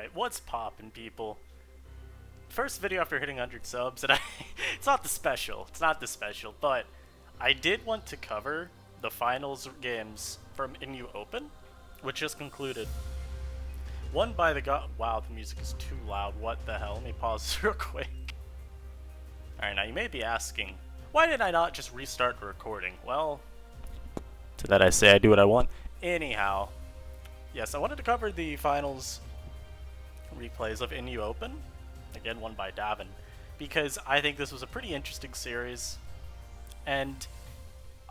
Alright, what's poppin', people? First video after hitting 100 subs, and it's not the special, but I did want to cover the finals games from NU Open, which just concluded. Won by the wow, the music is too loud, what the hell? Let me pause this real quick. Alright, now you may be asking, why did I not just restart the recording? Well, to that I say I do what I want. Anyhow, yes, I wanted to cover the finals replays of NU Open, again won by Davon, because I think this was a pretty interesting series, and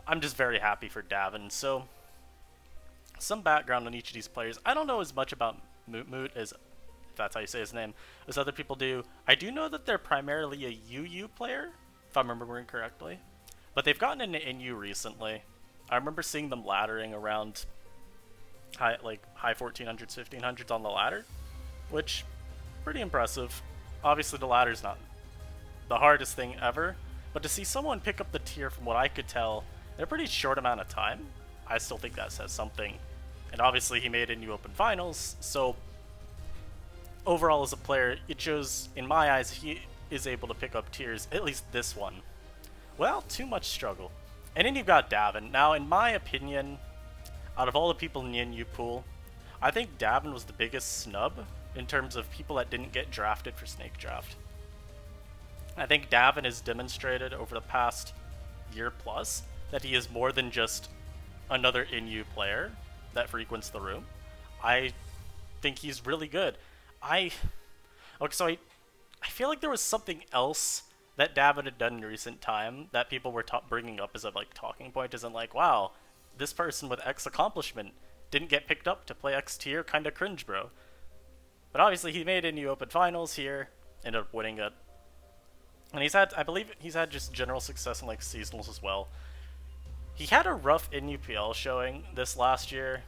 I'm just very happy for Davon. So, some background on each of these players. I don't know as much about Moutemoute as, if that's how you say his name, as other people do. I do know that they're primarily a UU player, if I'm remembering correctly, but they've gotten into NU recently. I remember seeing them laddering around high 1400s, 1500s on the ladder, which, pretty impressive. Obviously the ladder's not the hardest thing ever, but to see someone pick up the tier from what I could tell in a pretty short amount of time, I still think that says something. And obviously he made it NU Open Finals, so overall as a player, it shows, in my eyes, he is able to pick up tiers, at least this one. Well, too much struggle. And then you've got Davon. Now, in my opinion, out of all the people in the NU pool, I think Davon was the biggest snub in terms of people that didn't get drafted for Snake Draft. I think Davon has demonstrated over the past year plus that he is more than just another NU player that frequents the room. I think he's really good. I feel like there was something else that Davon had done in recent time that people were bringing up as a talking point, as in wow, this person with X accomplishment didn't get picked up to play X tier, kinda cringe, bro. But obviously he made NU Open Finals here, ended up winning it. And I believe he's had just general success in seasonals as well. He had a rough NUPL showing this last year.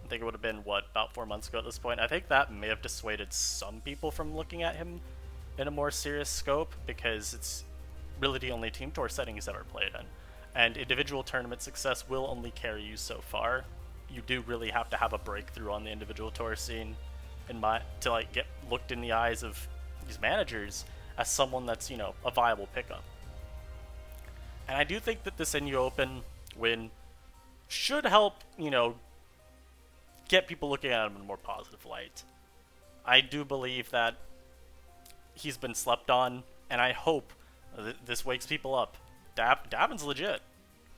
I think it would have been, about 4 months ago at this point. I think that may have dissuaded some people from looking at him in a more serious scope, because it's really the only team tour setting he's ever played in. And individual tournament success will only carry you so far. You do really have to have a breakthrough on the individual tour scene to get looked in the eyes of these managers as someone that's, a viable pickup. And I do think that this NU Open win should help, get people looking at him in a more positive light. I do believe that he's been slept on, and I hope this wakes people up. Davon's legit,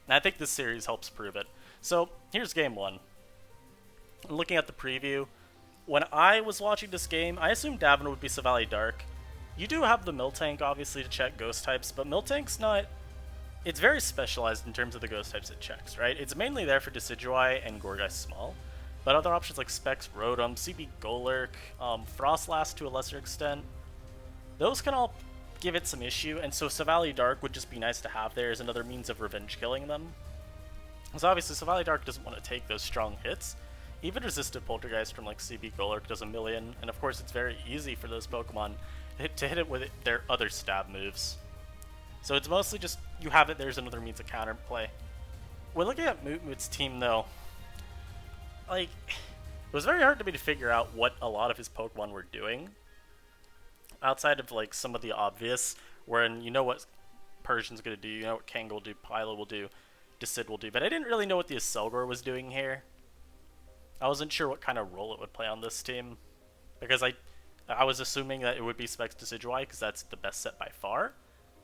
and I think this series helps prove it. So, here's game one. Looking at the preview, when I was watching this game, I assumed Davon would be Savali Dark. You do have the Miltank, obviously, to check ghost types, but Miltank's not... It's very specialized in terms of the ghost types it checks, right? It's mainly there for Decidueye and Gourgeist Small, but other options like Specs, Rotom, CB Golurk, Frostlass to a lesser extent, those can all give it some issue, and so Savali Dark would just be nice to have there as another means of revenge killing them. So obviously Savali Dark doesn't want to take those strong hits. Even resisted Poltergeist from CB Golurk does a million, and of course it's very easy for those Pokemon to hit it with their other stab moves. So it's mostly just, you have it, there's another means of counterplay. When looking at Moutemoute's team though, it was very hard to me to figure out what a lot of his Pokemon were doing. Outside of some of the obvious, wherein you know what Persian's gonna do, you know what Kang will do, Pylo will do, Decid will do, but I didn't really know what the Aselgor was doing here. I wasn't sure what kind of role it would play on this team, because I was assuming that it would be Specs Decidueye, because that's the best set by far,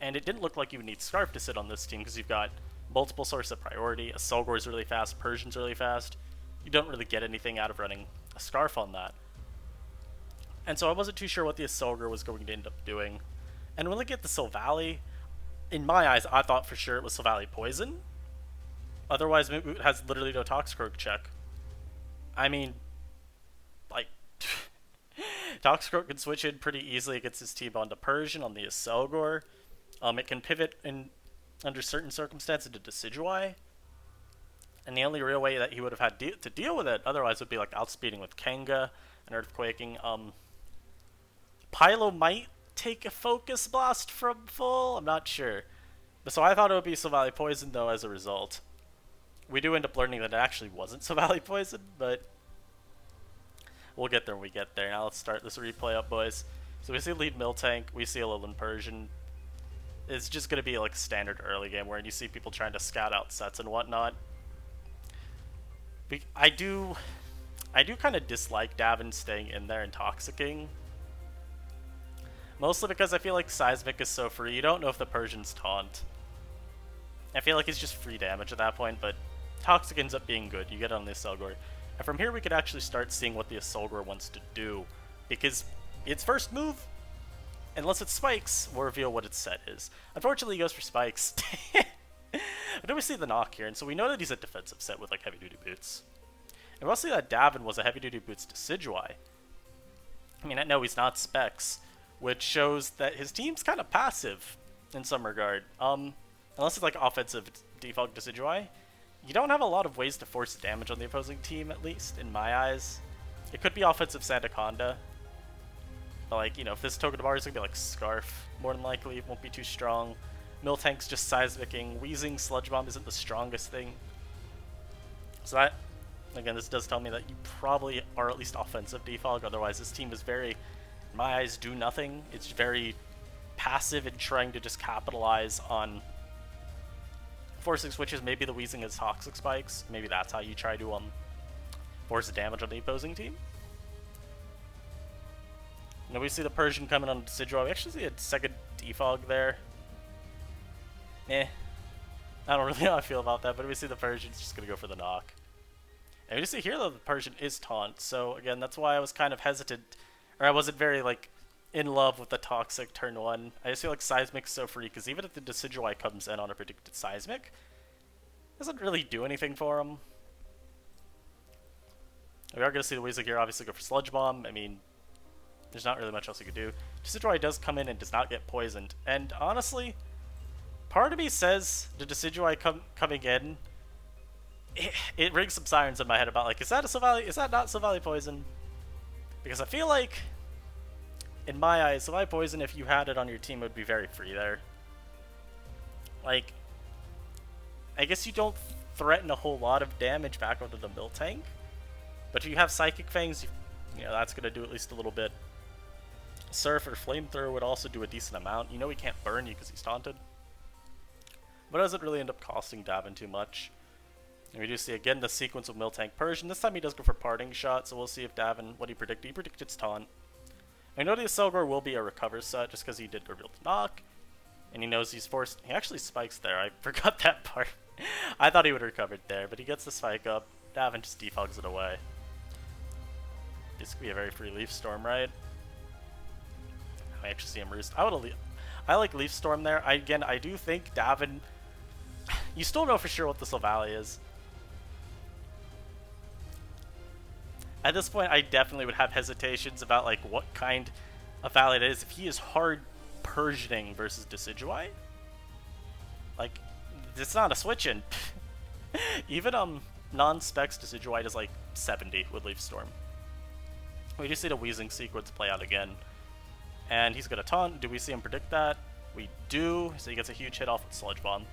and it didn't look like you would need Scarf to sit on this team, because you've got multiple sources of priority, Aselgor is really fast, Persian's really fast, you don't really get anything out of running a Scarf on that. And so I wasn't too sure what the Aselgor was going to end up doing. And when looking at the Silvally, in my eyes, I thought for sure it was Silvally Poison. Otherwise, Moutemoute has literally no Toxicroak check. I mean, Toxicroak can switch in pretty easily against his team onto Persian, on the Aselgor. It can pivot under certain circumstances to Decidueye. And the only real way that he would have had to deal with it otherwise would be outspeeding with Kanga and Earthquaking. Pylo might take a Focus Blast from full, I'm not sure. So I thought it would be Silvally Poison though as a result. We do end up learning that it actually wasn't Silvally Poison, but We'll get there when we get there. Now let's start this replay up, boys. So we see lead Miltank, we see a Lowland Persian. It's just going to be like a standard early game where you see people trying to scout out sets and whatnot. I do kind of dislike Davon staying in there and toxicking. Mostly because I feel like Seismic is so free, you don't know if the Persian's taunt. I feel like it's just free damage at that point, but Toxic ends up being good. You get it on the Aselgor. And from here we could actually start seeing what the Aselgor wants to do. Because its first move, unless it spikes, will reveal what its set is. Unfortunately, he goes for spikes. But then we see the knock here, and so we know that he's a defensive set with like heavy-duty boots. And we'll see that Davon was a heavy-duty boots Decidueye. I mean, I know he's not Specs, which shows that his team's kind of passive in some regard. Unless it's like offensive default Decidueye, you don't have a lot of ways to force damage on the opposing team, at least, in my eyes. It could be offensive Sandaconda. But like, you know, if this Togedemaru is going to be like Scarf, more than likely, it won't be too strong. Miltank's just Seismicing. Wheezing Sludge Bomb isn't the strongest thing. So that, again, this does tell me that you probably are at least offensive defog, otherwise this team is very, in my eyes, do nothing. It's very passive in trying to just capitalize on forcing switches. Maybe the Wheezing is Toxic Spikes. Maybe that's how you try to force the damage on the opposing team. Now we see the Persian coming on Decidueye. We actually see a second defog there. I don't really know how I feel about that, but we see the Persian's just going to go for the knock. And we just see here, though, the Persian is taunt, so again, that's why I was kind of hesitant, or I wasn't very, like, in love with the Toxic turn 1. I just feel like Seismic's so free, because even if the Decidueye comes in on a predicted Seismic, it doesn't really do anything for him. We are going to see the Weasel here obviously go for Sludge Bomb. I mean, there's not really much else you could do. Decidueye does come in and does not get poisoned, and honestly, part of me says the Decidueye coming in, it rings some sirens in my head about like, is that a Silvally? Is that not Silvally poison? Because I feel like, in my eyes, Silvally poison, if you had it on your team, would be very free there. Like, I guess you don't threaten a whole lot of damage back onto the Miltank, but if you have Psychic Fangs, you know, that's going to do at least a little bit. Surf or Flamethrower would also do a decent amount. You know he can't burn you because he's taunted. But it doesn't really end up costing Davon too much. And we do see again the sequence of Miltank Persian. This time he does go for Parting Shot, so we'll see if Davon, what he predicted. He predicted taunt. I know the Aselgor will be a recover set just because he did reveal the knock. And he knows he's forced. He actually spikes there. I forgot that part. I thought he would have recovered there, but he gets the spike up. Davon just defogs it away. This could be a very free Leaf Storm, right? I actually see him roost. I like Leaf Storm there. Again, I do think Davon, you still know for sure what the Silvally is. At this point, I definitely would have hesitations about like what kind of Valley it is. If he is hard Persianing versus Decidueye, like, it's not a switch-in. Even non-specs Decidueye does like 70 with Leaf Storm. We just see the Wheezing sequence play out again. And he's going to taunt. Do we see him predict that? We do. So he gets a huge hit off with Sludge Bomb.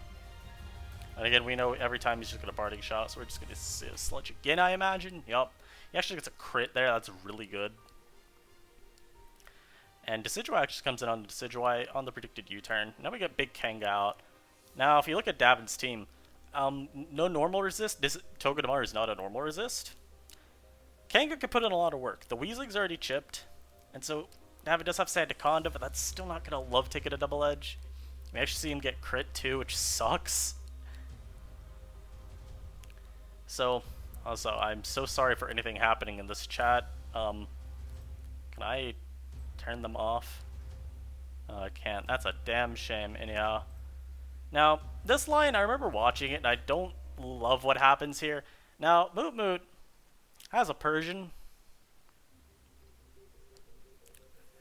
And again, we know every time he's just going to Parting Shot, so we're just going to see a Sludge again, I imagine. Yup. He actually gets a crit there. That's really good. And Decidueye actually comes in on the Decidueye on the predicted U-turn. Now we get Big Kanga out. Now, if you look at Davon's team, no normal resist. Togedemaru is not a normal resist. Kanga could put in a lot of work. The Weezling's already chipped, and so Davon does have Sandaconda, but that's still not going to love taking a double edge. We actually see him get crit too, which sucks. So, also, I'm so sorry for anything happening in this chat. Can I turn them off? I can't. That's a damn shame, anyhow. Now, this line, I remember watching it, and I don't love what happens here. Now, Moutemoute has a Persian.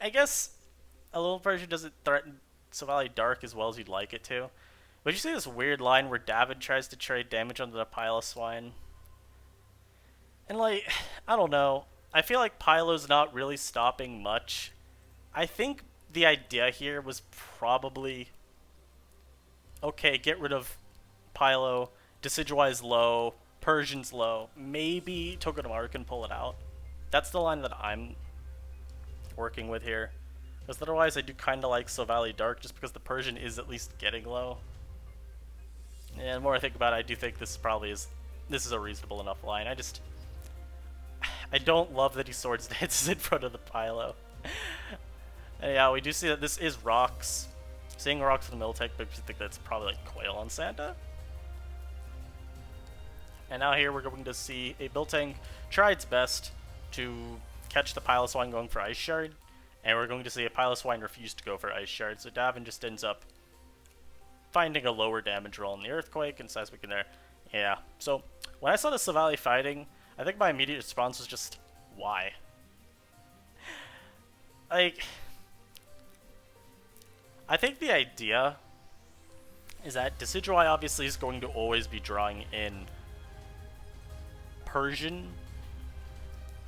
I guess a little Persian doesn't threaten Silvally Dark as well as you'd like it to. But you see this weird line where Davon tries to trade damage onto the Pile Swine. And like, I don't know. I feel like Pylo's not really stopping much. I think the idea here was probably, okay, get rid of Pylo, Decidueye's low, Persian's low. Maybe Togedemaru can pull it out. That's the line that I'm working with here. Because otherwise I do kind of like Silvally Dark just because the Persian is at least getting low. And the more I think about it, I do think this is a reasonable enough line. I don't love that he swords dances in front of the Pylo. And yeah, we do see that this is rocks. Seeing rocks in the Miltech makes me think that's probably like Quail on Santa. And now here we're going to see a Miltank try its best to catch the Piloswine going for Ice Shard. And we're going to see a Piloswine refuse to go for Ice Shard. So Davon just ends up finding a lower damage roll in the Earthquake and Seismic in there. Yeah, so when I saw the Silvally fighting, I think my immediate response was just, why? Like, I think the idea is that Decidueye obviously is going to always be drawing in Persian.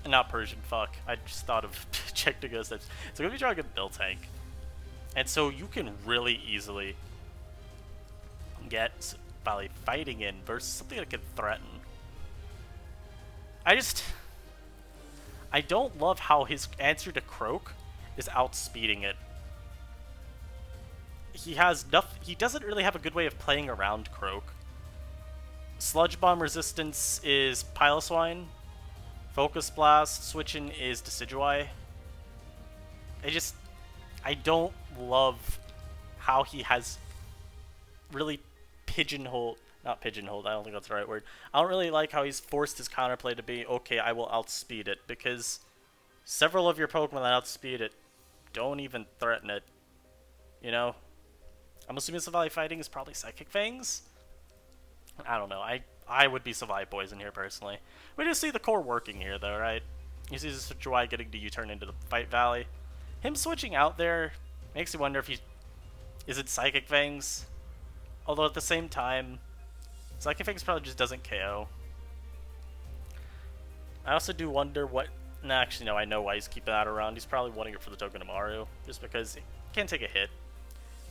Not Persian, fuck. I just thought of check to go steps. It's going to be drawing a Miltank. And so you can really easily get Silvally fighting in versus something that can threaten. I don't love how his answer to Croak is outspeeding it. He doesn't really have a good way of playing around Croak. Sludge Bomb resistance is Piloswine. Focus Blast switching is Decidueye. I don't love how he has really not pigeonholed, I don't think that's the right word. I don't really like how he's forced his counterplay to be, okay, I will outspeed it, because several of your Pokemon that outspeed it don't even threaten it. You know? I'm assuming Silvally fighting is probably Psychic Fangs? I don't know, I would be Silvally Poison here personally. We just see the core working here though, right? You see Decidueye getting to U-turn into the Fight Valley. Him switching out there makes you wonder if is it Psychic Fangs? Although at the same time, Psychic Fangs probably just doesn't KO. I also do wonder what... Nah, actually no, I know why he's keeping that around. He's probably wanting it for the Togedemaru, just because he can't take a hit.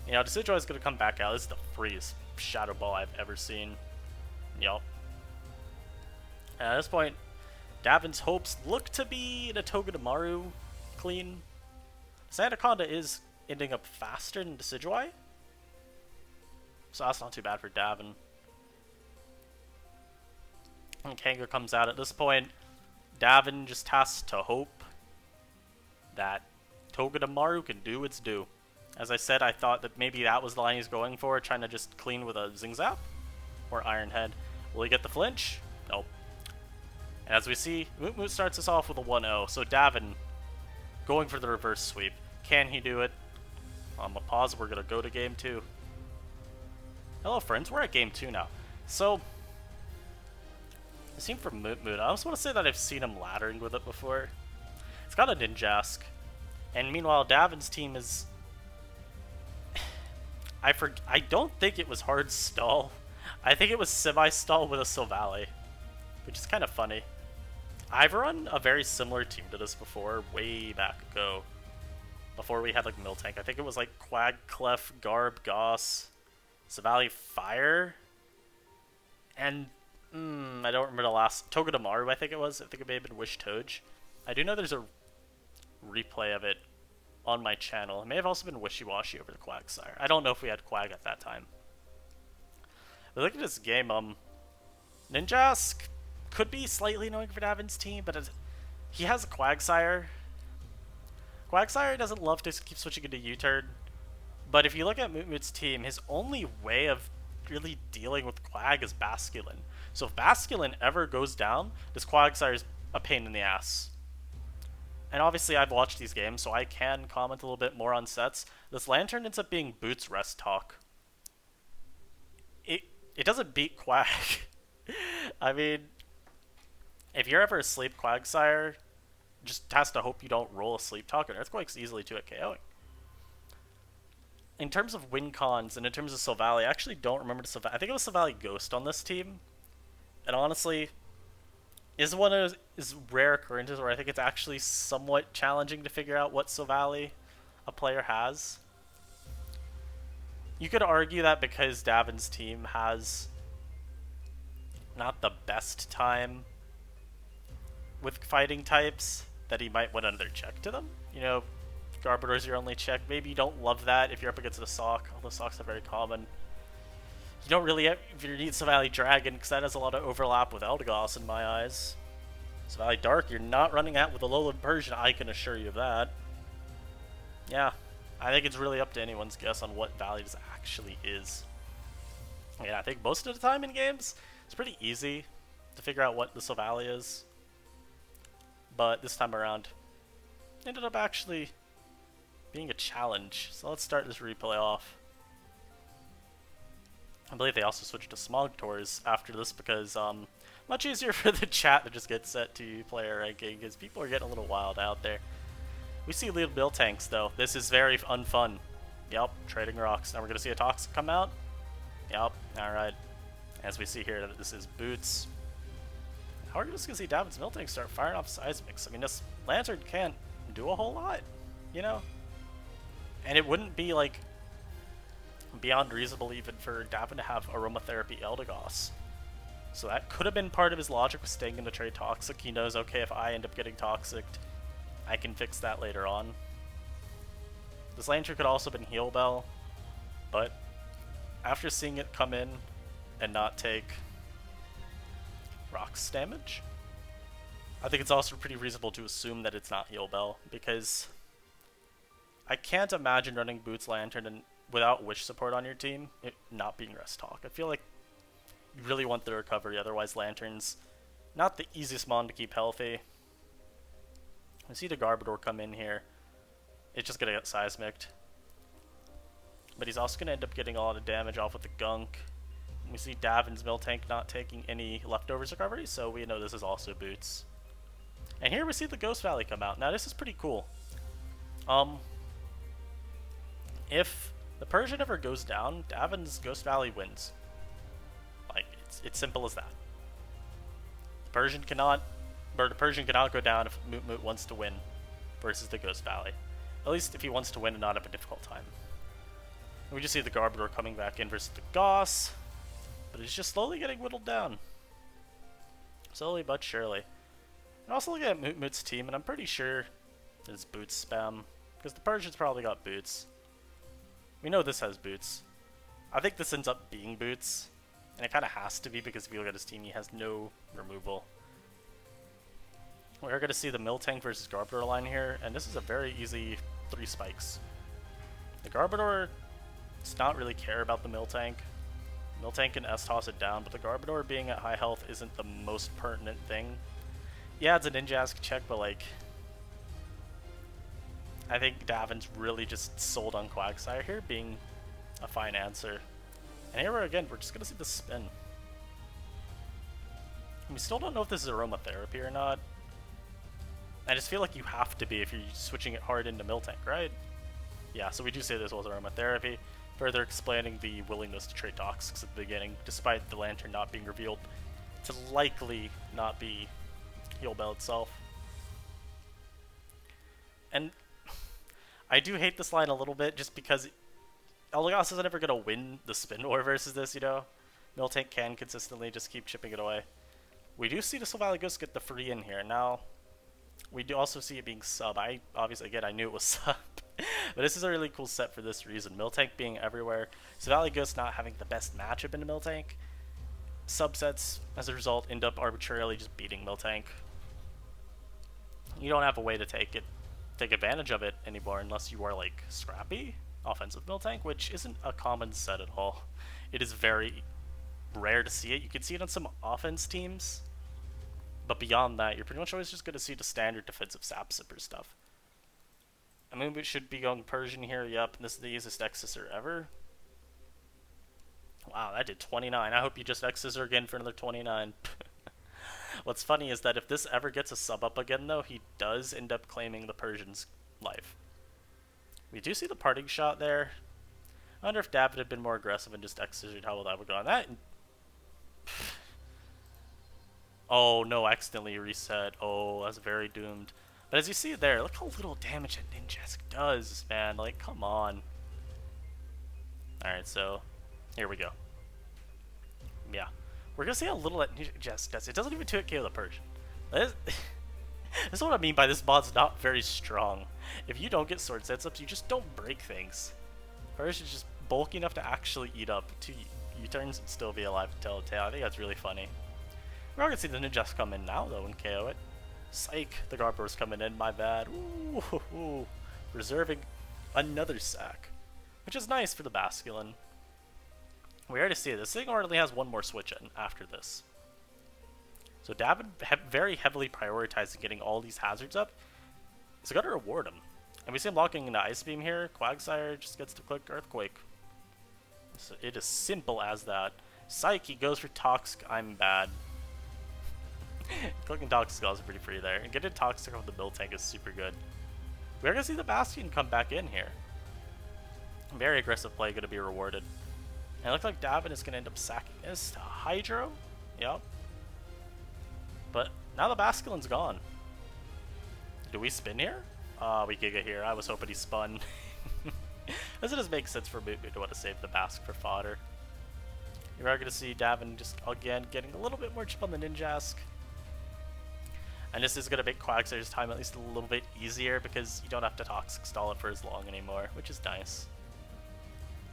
You know, Decidueye is going to come back out. This is the freest Shadow Ball I've ever seen. Yup. And at this point, Davon's hopes look to be in a Togedemaru clean. Sandaconda is ending up faster than Decidueye, so that's not too bad for Davon. And Kanga comes out at this point. Davon just has to hope that Togedemaru can do its due. As I said, I thought that maybe that was the line he's going for, trying to just clean with a Zingzap or Iron Head. Will he get the flinch? Nope. And as we see, Moutemoute starts us off with a 1-0. So Davon going for the reverse sweep. Can he do it? I'm gonna pause. We're gonna go to game 2. Hello, friends. We're at game 2 now. So, it seemed for Moutemoute. I also want to say that I've seen him laddering with it before. It's got a Ninjask. And meanwhile, Davon's team is... I don't think it was hard stall. I think it was semi-stall with a Silvally, which is kind of funny. I've run a very similar team to this before, way back ago. Before we had like Miltank. I think it was like Quag, Clef, Garb, Goss, Silvally, Fire, and I don't remember the last Togedemaru. I think it was. I think it may have been Wish Toge. I do know there's a replay of it on my channel. It may have also been Wishy Washy over the Quagsire. I don't know if we had Quag at that time. But look at this game. Ninjask could be slightly annoying for Davon's team, but he has a Quagsire. Quagsire doesn't love to keep switching into U-turn, but if you look at Moutemoute's team, his only way of really dealing with Quag is Basculin. So if Basculin ever goes down, this Quagsire is a pain in the ass. And obviously I've watched these games, so I can comment a little bit more on sets. This Lantern ends up being Boots Rest Talk. It doesn't beat Quag. I mean, if you're ever asleep, Quagsire just has to hope you don't roll a Sleep Talk, and Earthquake's easily 2 at KOing. In terms of win cons, and in terms of Silvally, I actually don't remember the Silvally. I think it was Silvally Ghost on this team. And honestly, is one of those rare occurrences where I think it's actually somewhat challenging to figure out what Silvally a player has. You could argue that because Davon's team has not the best time with fighting types that he might want another check to them. You know, Garbodor's your only check. Maybe you don't love that if you're up against a Sock, although Socks are very common. You don't really have, if you need Savali Dragon, because that has a lot of overlap with Eldegoss in my eyes. Savali Dark, you're not running out with a Alolan Persian, I can assure you of that. Yeah, I think it's really up to anyone's guess on what Valley this actually is. Yeah, I think most of the time in games, it's pretty easy to figure out what the Savali is. But this time around, it ended up actually being a challenge. So let's start this replay off. I believe they also switched to Smog Tours after this because much easier for the chat to just get set to player ranking because people are getting a little wild out there. We see little Miltanks though. This is very unfun. Yep, trading rocks. Now we're gonna see a Toxic come out. Yep, alright. As we see here that this is Boots. How are we just gonna see Davon's Miltank start firing off Seismics? I mean, this Lantern can't do a whole lot, you know? And it wouldn't be like beyond reasonable even for Davon to have Aromatherapy Eldegoss. So that could have been part of his logic with staying in the trade Toxic. He knows, okay, if I end up getting Toxic, I can fix that later on. This Lantern could also have been Heal Bell, but after seeing it come in and not take Rocks damage, I think it's also pretty reasonable to assume that it's not Heal Bell, because I can't imagine running Boots Lantern and without Wish support on your team, it not being Rest Talk. I feel like you really want the recovery, otherwise Lantern's not the easiest mon to keep healthy. I see the Garbodor come in here. It's just gonna get Seismic'd. But he's also gonna end up getting a lot of damage off with the Gunk. We see Davon's Miltank not taking any leftovers recovery, so we know this is also Boots. And here we see the Ghost Valley come out. Now this is pretty cool. If the Persian ever goes down, Davon's Ghost Valley wins. Like, it's simple as that. The Persian cannot go down if Moutemoute wants to win versus the Ghost Valley. At least if he wants to win and not have a difficult time. And we just see the Garbodor coming back in versus the Goss, but it's just slowly getting whittled down. Slowly but surely. And also look at Moutemoute's team, and I'm pretty sure it's Boots spam, because the Persian's probably got Boots. We know this has Boots. I think this ends up being Boots, and it kind of has to be because if you look at his team, he has no removal. We're going to see the Miltank versus Garbodor line here, and this is a very easy 3 spikes. The Garbodor does not really care about the Miltank. Miltank can S-toss it down, but the Garbodor being at high health isn't the most pertinent thing. Yeah, it's a Ninjask check, but like, I think Davon's really just sold on Quagsire here being a fine answer. And here again, we're just going to see the spin. We still don't know if this is Aromatherapy or not. I just feel like you have to be if you're switching it hard into Miltank, right? Yeah, so we do say this was Aromatherapy, further explaining the willingness to trade Toxics at the beginning, despite the Lantern not being revealed to likely not be Heal Bell itself. And I do hate this line a little bit, just because Eldegoss isn't ever going to win the spin war versus this, you know? Miltank can consistently just keep chipping it away. We do see the Silvally Ghost get the free in here. Now, we do also see it being sub. Obviously, again, I knew it was sub. But this is a really cool set for this reason. Miltank being everywhere. Silvally Ghost not having the best matchup into Miltank. Subsets, as a result, end up arbitrarily just beating Miltank. You don't have a way to take advantage of it anymore unless you are, like, Scrappy offensive Miltank, which isn't a common set at all. It is very rare to see it. You can see it on some offense teams, but beyond that, you're pretty much always just going to see the standard defensive Sap Sipper stuff. I mean, we should be going Persian here, yep, and this is the easiest X-Scissor ever. Wow, that did 29. I hope you just X-Scissor again for another 29. What's funny is that if this ever gets a sub up again, though, he does end up claiming the Persian's life. We do see the parting shot there. I wonder if Davon had been more aggressive and just X-Scissored, how well that would go on that. Oh no, accidentally reset. Oh, that's very doomed. But as you see there, look how little damage that Ninjask does, man. Like, come on. Alright, so here we go. Yeah. We're gonna see how little that Ninjask does. It doesn't even 2-hit KO the Persian. This is what I mean by this mod's not very strong. If you don't get sword sets ups, you just don't break things. First, it's just bulky enough to actually eat up 2 U-turns and still be alive to tell a tale. I think that's really funny. We're all gonna see the ninjas come in now, though, and KO it. Psych, the Garbor's coming in, my bad. Ooh, reserving another sack, which is nice for the Basculin. We already see it. This thing already has one more switch in after this. So Davon very heavily prioritizing getting all these hazards up. So gotta reward him. And we see him locking into Ice Beam here. Quagsire just gets to click Earthquake. So it is simple as that. Psyche goes for Toxic. I'm bad. Clicking Toxic is also pretty free there. And getting Toxic off the build tank is super good. We're gonna see the Bastion come back in here. Very aggressive play gonna be rewarded. And it looks like Davon is gonna end up sacking this to Hydro. Yep. But now the Basculin's gone. Do we spin here? We Giga here. I was hoping he spun. As it does make sense for Moutemoute to want to save the Bask for fodder. You are going to see Davon just, again, getting a little bit more chip on the Ninjask. And this is going to make Quagsire's time at least a little bit easier because you don't have to Toxic stall it for as long anymore, which is nice.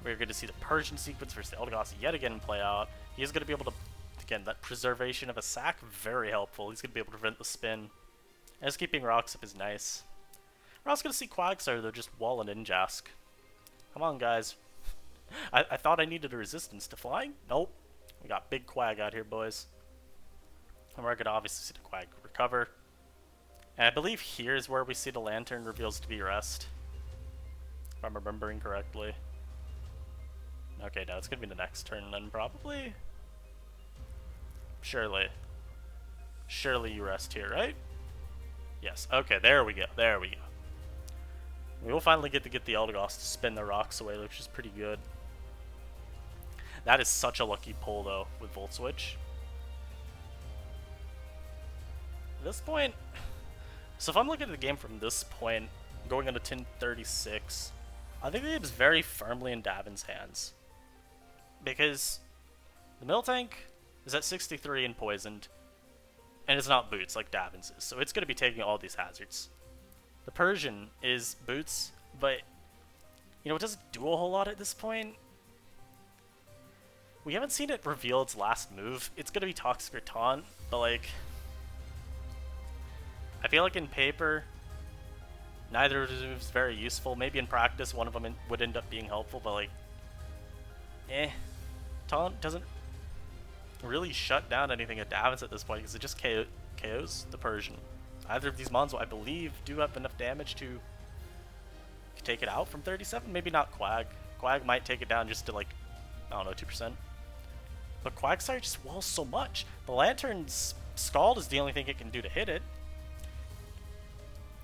We're going to see the Persian sequence versus the Eldegoss yet again play out. He is going to be able to, again, that preservation of a sack, very helpful. He's going to be able to prevent the spin. And just keeping rocks up is nice. We're also going to see Quagsire, though, just wall an Ninjask. Come on, guys. I thought I needed a resistance to flying. Nope. We got big Quag out here, boys. And we're going to obviously see the Quag recover. And I believe here is where we see the Lantern reveals to be rest. If I'm remembering correctly. Okay, no, it's going to be the next turn then, probably. Surely. Surely you rest here, right? Yes. Okay, there we go. There we go. We will finally get the Eldegoss to spin the rocks away, which is pretty good. That is such a lucky pull, though, with Volt Switch. At this point... So if I'm looking at the game from this point, going into 1036, I think the game is very firmly in Davon's hands. Because the Miltank is at 63 and poisoned, and it's not Boots like Davon's is, so it's going to be taking all these hazards. The Persian is Boots, but, you know, it doesn't do a whole lot at this point. We haven't seen it reveal its last move. It's going to be Toxic or Taunt, but, like, I feel like in paper, neither of those moves is very useful. Maybe in practice, one of them would end up being helpful, but, like, Taunt doesn't really shut down anything at Davon's at this point because it just KOs the Persian. Either of these mons, I believe, do have enough damage to take it out from 37. Maybe not Quag. Quag might take it down just to, like, I don't know, 2%. But Quagsire just walls so much. The Lantern's Scald is the only thing it can do to hit it.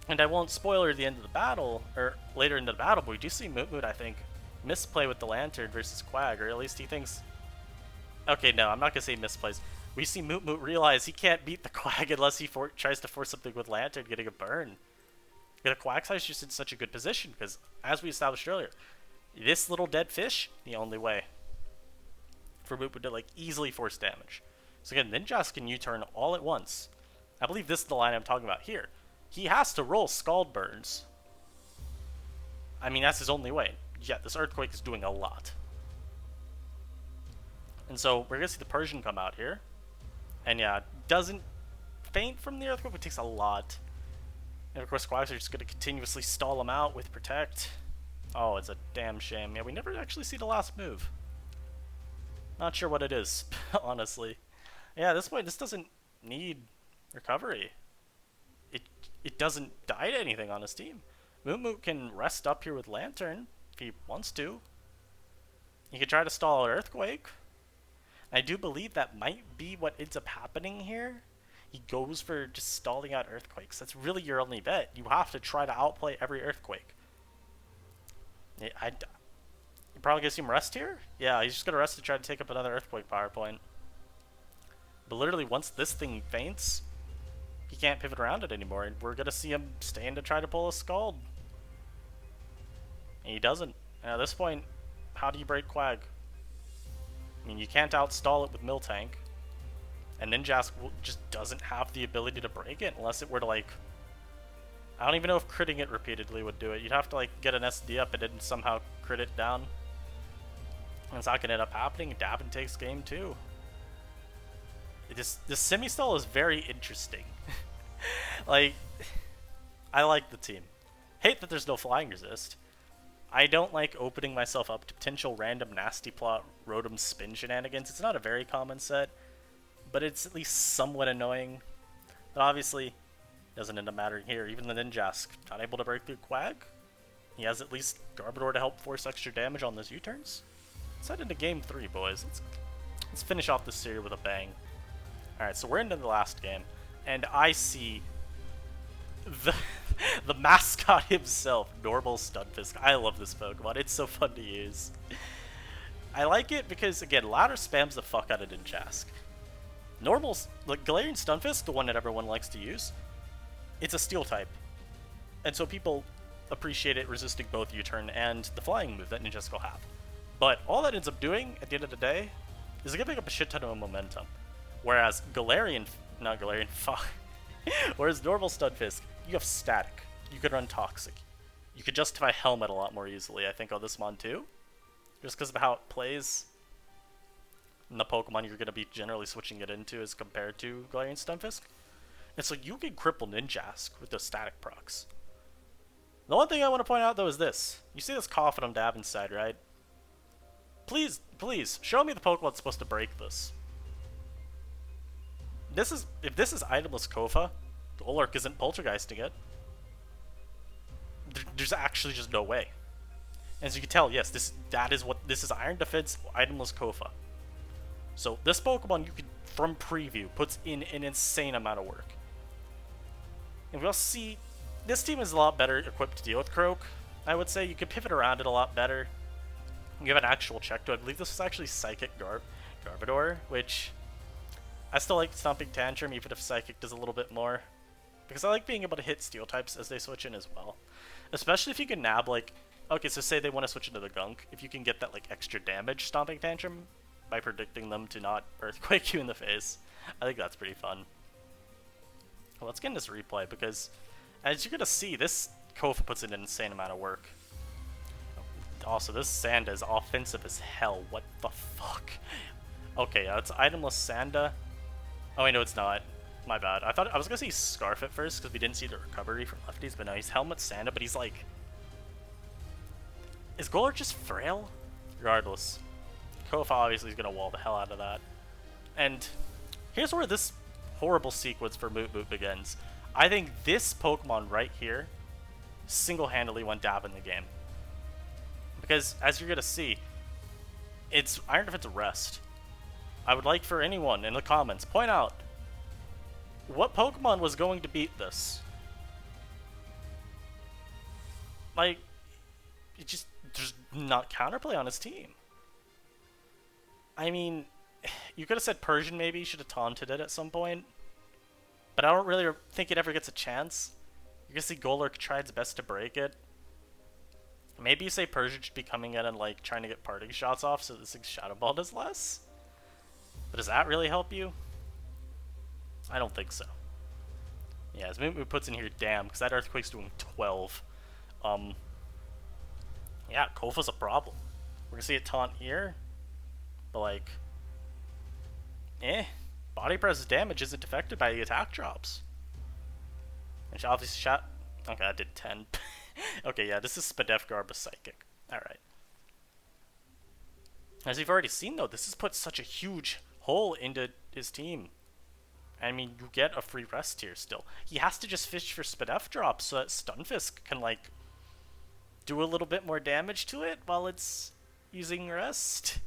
And I won't spoiler the end of the battle, or later into the battle, but we do see Moutemoute, I think, misplay with the Lantern versus Quag, or at least he thinks... Okay, no, I'm not going to say misplays. We see Moutemoute realize he can't beat the Quag unless he tries to force something with Lantern, getting a burn. The Quagsire's just in such a good position, because, as we established earlier, this little dead fish, the only way for Moutemoute to, like, easily force damage. So again, Ninjas can U-turn all at once. I believe this is the line I'm talking about here. He has to roll Scald Burns. I mean, that's his only way. Yeah, this Earthquake is doing a lot. And so, we're going to see the Persian come out here. And yeah, doesn't faint from the Earthquake, but takes a lot. And of course, Quags are just going to continuously stall him out with Protect. Oh, it's a damn shame. Yeah, we never actually see the last move. Not sure what it is, honestly. Yeah, at this point, this doesn't need recovery. It doesn't die to anything on his team. Moutemoute can rest up here with Lantern if he wants to. He could try to stall an Earthquake. I do believe that might be what ends up happening here. He goes for just stalling out Earthquakes. That's really your only bet. You have to try to outplay every Earthquake. You're probably going to see him rest here? Yeah, he's just going to rest to try to take up another Earthquake power point. But literally, once this thing faints, he can't pivot around it anymore, and we're going to see him stand to try to pull a Scald. And he doesn't. And at this point, how do you break Quag? I mean, you can't outstall it with Miltank. And Ninjask just doesn't have the ability to break it unless it were to, like... I don't even know if critting it repeatedly would do it. You'd have to, like, get an SD up and then somehow crit it down. And it's not going to end up happening. Davon takes game 2. This semi-stall is very interesting. Like, I like the team. Hate that there's no flying resist. I don't like opening myself up to potential random nasty plot Rotom spin shenanigans. It's not a very common set, but it's at least somewhat annoying. But obviously, doesn't end up mattering here. Even the Ninjask, not able to break through Quag. He has at least Garbodor to help force extra damage on those U-turns. Let's head into game 3, boys. Let's finish off this series with a bang. Alright, so we're into the last game, and I see the mascot himself, Normal Stunfisk. I love this Pokemon. It's so fun to use. I like it because, again, ladder spams the fuck out of Ninjask. Normal's, like, Galarian Stunfisk, the one that everyone likes to use, it's a steel type. And so people appreciate it resisting both U-turn and the flying move that Ninjask will have. But all that ends up doing, at the end of the day, is giving up a shit ton of momentum. Whereas whereas Normal Stunfisk, you have static. You could run Toxic. You could justify Helmet a lot more easily, I think, on this Mon too. Just because of how it plays. And the Pokemon you're going to be generally switching it into as compared to Galarian Stunfisk. And so you can cripple Ninjask with those static procs. The one thing I want to point out, though, is this. You see this coffin on Davon's side, right? Please, please, show me the Pokemon that's supposed to break this. If this is itemless Kofa, Golurk isn't poltergeisting it. There's actually just no way. And as you can tell, yes, this is Iron Defense itemless Kofa. So this Pokemon, you could, from preview, puts in an insane amount of work. And we'll see, this team is a lot better equipped to deal with Croak. I would say you could pivot around it a lot better. You have an actual check to it. I believe this is actually Psychic Garbodor, which I still like Stomping Tantrum, even if Psychic does a little bit more. Because I like being able to hit Steel types as they switch in as well. Especially if you can nab, like, okay, so say they want to switch into the Gunk. If you can get that, like, extra damage Stomping Tantrum by predicting them to not Earthquake you in the face, I think that's pretty fun. Well, let's get in this replay, because as you're going to see, this Kofa puts in an insane amount of work. Also, this Sanda is offensive as hell. What the fuck? Okay, it's itemless Sanda. Oh wait, no, it's not. My bad. I was gonna say Scarf at first because we didn't see the recovery from lefties, but no, he's Helmet Sanda. But he's like, is Golurk just frail? Regardless, Kofa obviously is gonna wall the hell out of that. And here's where this horrible sequence for Moutemoute begins. I think this Pokemon right here single-handedly won Davon the game. Because, as you're going to see, it's Iron Defense Rest. I would like for anyone in the comments, point out what Pokemon was going to beat this. Like, there's not counterplay on his team. I mean, you could have said Persian maybe, you should have taunted it at some point. But I don't really think it ever gets a chance. You're going to see Golurk try its best to break it. Maybe you say Persian should be coming in and, like, trying to get parting shots off so this thing's Shadow Ball does less. But does that really help you? I don't think so. Yeah, as Moutemoute puts in here, damn, because that Earthquake's doing 12. Yeah, Kofa's a problem. We're gonna see a taunt here, but, like, body press damage isn't affected by the attack drops. And she obviously shot. Okay, I did 10. Okay, yeah, this is Spadef Garba Psychic. Alright. As you've already seen, though, this has put such a huge hole into his team. I mean, you get a free rest here still. He has to just fish for Spadef drops so that Stunfisk can, like, do a little bit more damage to it while it's using rest.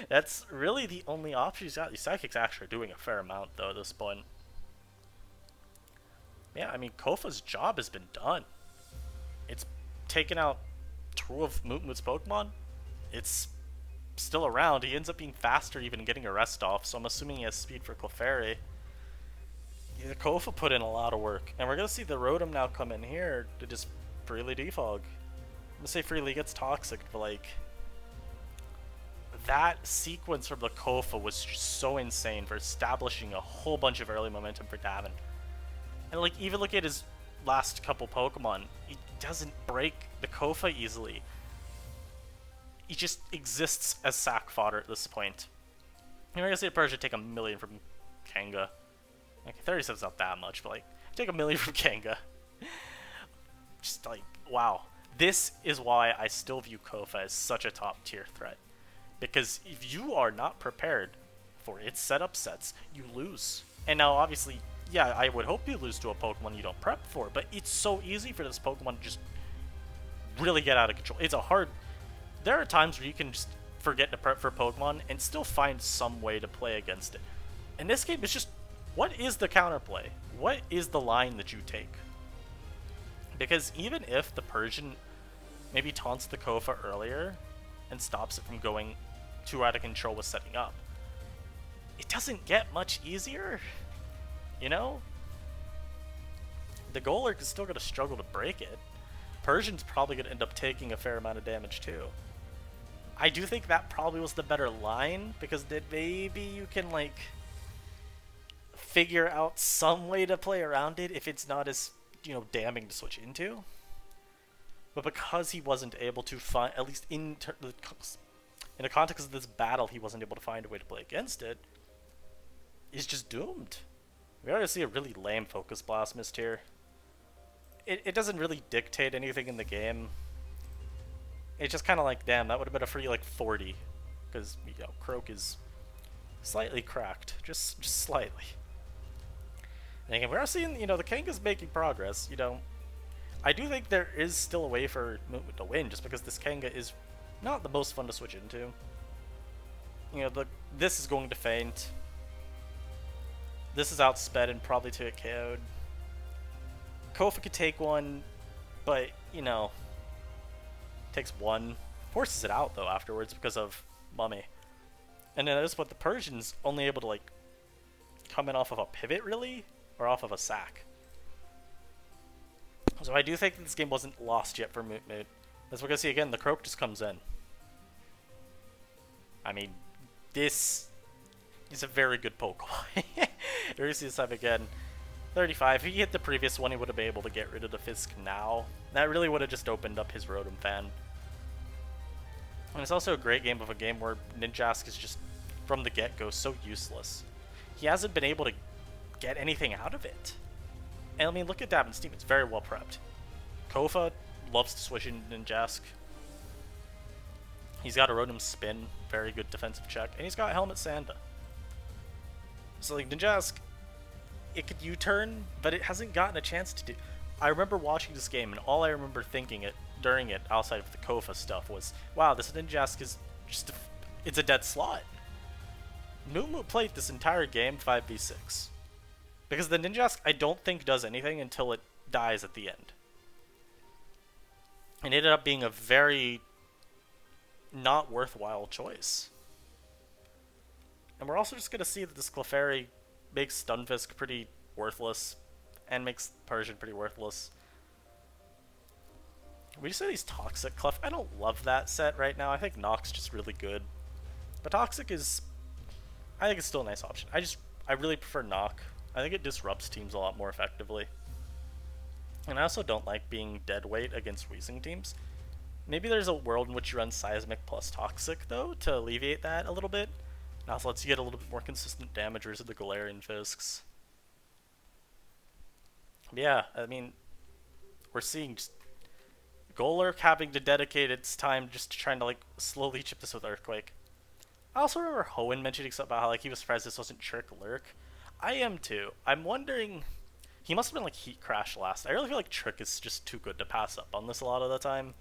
That's really the only option he's got. These Psychics actually are doing a fair amount, though, at this point. Yeah, I mean, Kofa's job has been done. It's taken out 2 of Moutemoute's Pokemon. It's still around. He ends up being faster even getting a rest off, so I'm assuming he has speed for Clefairy. Yeah, Kofa put in a lot of work. And we're going to see the Rotom now come in here to just freely defog. I'm going to say freely gets Toxic, but, like, that sequence from the Kofa was just so insane for establishing a whole bunch of early momentum for Davon. And like, even look at his last couple Pokemon, he doesn't break the Kofa easily. He just exists as sack fodder at this point. You're gonna see a Persia take a million from Kanga. Like, 37's not that much, but like, take a million from Kanga. Just like, wow. This is why I still view Kofa as such a top tier threat. Because if you are not prepared for its setup sets, you lose. And now obviously, yeah, I would hope you lose to a Pokemon you don't prep for, but it's so easy for this Pokemon to just really get out of control. It's a hard... There are times where you can just forget to prep for Pokemon and still find some way to play against it. In this game, it's just, what is the counterplay? What is the line that you take? Because even if the Persian maybe taunts the Kofa earlier and stops it from going too out of control with setting up, it doesn't get much easier, you know? The Golurk is still going to struggle to break it. Persian's probably going to end up taking a fair amount of damage too. I do think that probably was the better line, because then maybe you can, like, figure out some way to play around it if it's not as, you know, damning to switch into. But because he wasn't able to find, at least in the context of this battle, he wasn't able to find a way to play against it, he's just doomed. We already see a really lame Focus Blast missed here. It doesn't really dictate anything in the game. It's just kind of like, damn, that would have been a free, like, 40. Because, you know, Croak is slightly cracked. Just slightly. And again, we're seeing, you know, the Kanga's making progress, you know. I do think there is still a way for Moutemoute to win, just because this Kanga is not the most fun to switch into. You know, this is going to feint. This is outsped and probably to get KO'd. Kofa could take one, but, you know, takes one. Forces it out, though, afterwards because of Mummy. And then notice what the Persian's only able to, like, come in off of a pivot, really? Or off of a sack. So I do think that this game wasn't lost yet for Moutemoute. As we're going to see again, the Croak just comes in. I mean, this is a very good Pokemon. We're going to see this time again. 35. If he hit the previous one, he would have been able to get rid of the Fisk now. That really would have just opened up his Rotom fan. And it's also a great game of a game where Ninjask is just, from the get-go, so useless. He hasn't been able to get anything out of it. And I mean, look at Davon's team. It's very well prepped. Kofa loves to switch in Ninjask. He's got a Rotom Spin, very good defensive check, and he's got Helmet Sanda. So like, Ninjask, it could U-turn, but it hasn't gotten a chance to do. I remember watching this game, and all I remember thinking during it, outside of the Kofa stuff, was, wow, this Ninjask is just it's a dead slot. Moutemoute played this entire game 5v6. Because the Ninjask, I don't think, does anything until it dies at the end. And it ended up being a very not worthwhile choice. And we're also just going to see that this Clefairy makes Stunfisk pretty worthless, and makes Persian pretty worthless. We just say these Toxic Clef. I don't love that set right now. I think Nox just really good. But Toxic is... I think it's still a nice option. I really prefer Nock. I think it disrupts teams a lot more effectively. And I also don't like being dead weight against Weezing teams. Maybe there's a world in which you run Seismic plus Toxic, though, to alleviate that a little bit. And also lets you get a little bit more consistent damage versus the Galarian Fisks. But yeah, I mean, we're seeing just Golurk having to dedicate its time just to trying to, like, slowly chip this with Earthquake. I also remember Hoenn mentioning something about how, like, he was surprised this wasn't Trick Lurk. I am too. I'm wondering... He must have been, like, Heat Crash last. I really feel like Trick is just too good to pass up on this a lot of the time.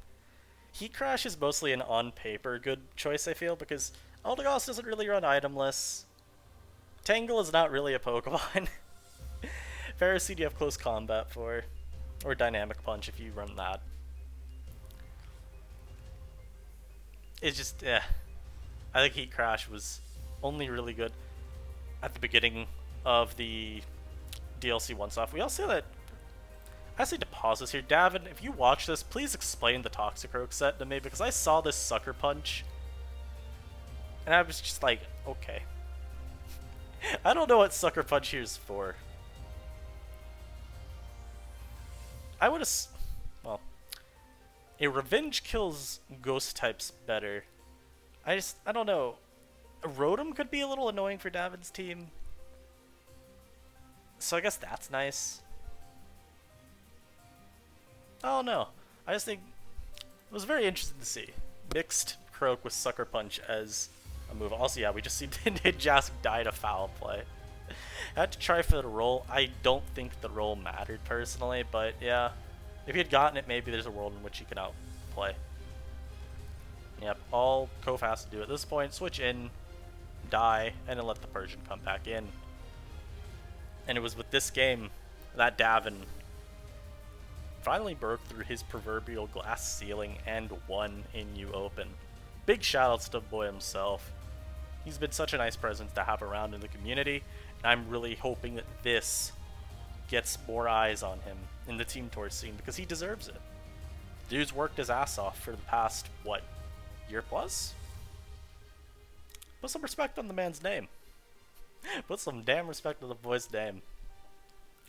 Heat Crash is mostly an on-paper good choice, I feel, because Eldegoss doesn't really run itemless. Tangle is not really a Pokemon. Ferroseed you have close combat for. Or Dynamic Punch if you run that. It's just, I think Heat Crash was only really good at the beginning of the DLC one-off. We also that... I just need to pause this here. Davon, if you watch this, please explain the Toxicroak set to me, because I saw this Sucker Punch, And I was just like, okay. I don't know what Sucker Punch here's for. I would have... Well, a Revenge kills ghost types better. I don't know. A Rotom could be a little annoying for Davon's team. So I guess that's nice. Oh no. I just think it was very interesting to see. Mixed Croak with Sucker Punch as a move. Also, yeah, we just see Ninjask die to foul play. I had to try for the roll. I don't think the roll mattered personally, but yeah. If he had gotten it, maybe there's a world in which he could outplay. Yep, all Kof has to do at this point, switch in, die, and then let the Persian come back in. And it was with this game that Davon finally broke through his proverbial glass ceiling and won in U Open. Big shoutouts to the boy himself. He's been such a nice presence to have around in the community, and I'm really hoping that this gets more eyes on him in the Team Tour scene because he deserves it. Dude's worked his ass off for the past, what, year plus? Put some respect on the man's name. Put some damn respect on the boy's name.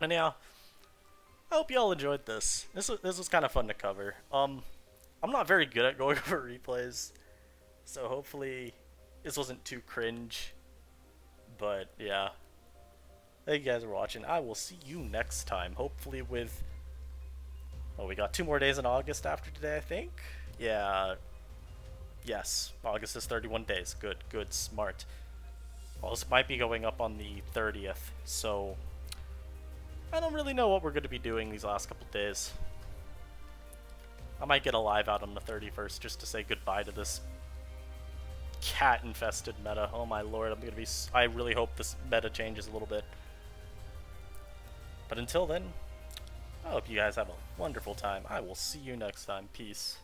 And yeah, I hope y'all enjoyed this. This was kind of fun to cover. I'm not very good at going over replays, so hopefully this wasn't too cringe. But yeah, thank you guys for watching. I will see you next time. Hopefully with, oh, we got 2 more days in August after today, I think. Yeah. Yes, August is 31 days. Good, good, smart. Well, this might be going up on the 30th, so I don't really know what we're going to be doing these last couple days. I might get a live out on the 31st just to say goodbye to this cat-infested meta. Oh my lord, I really hope this meta changes a little bit. But until then, I hope you guys have a wonderful time. I will see you next time. Peace.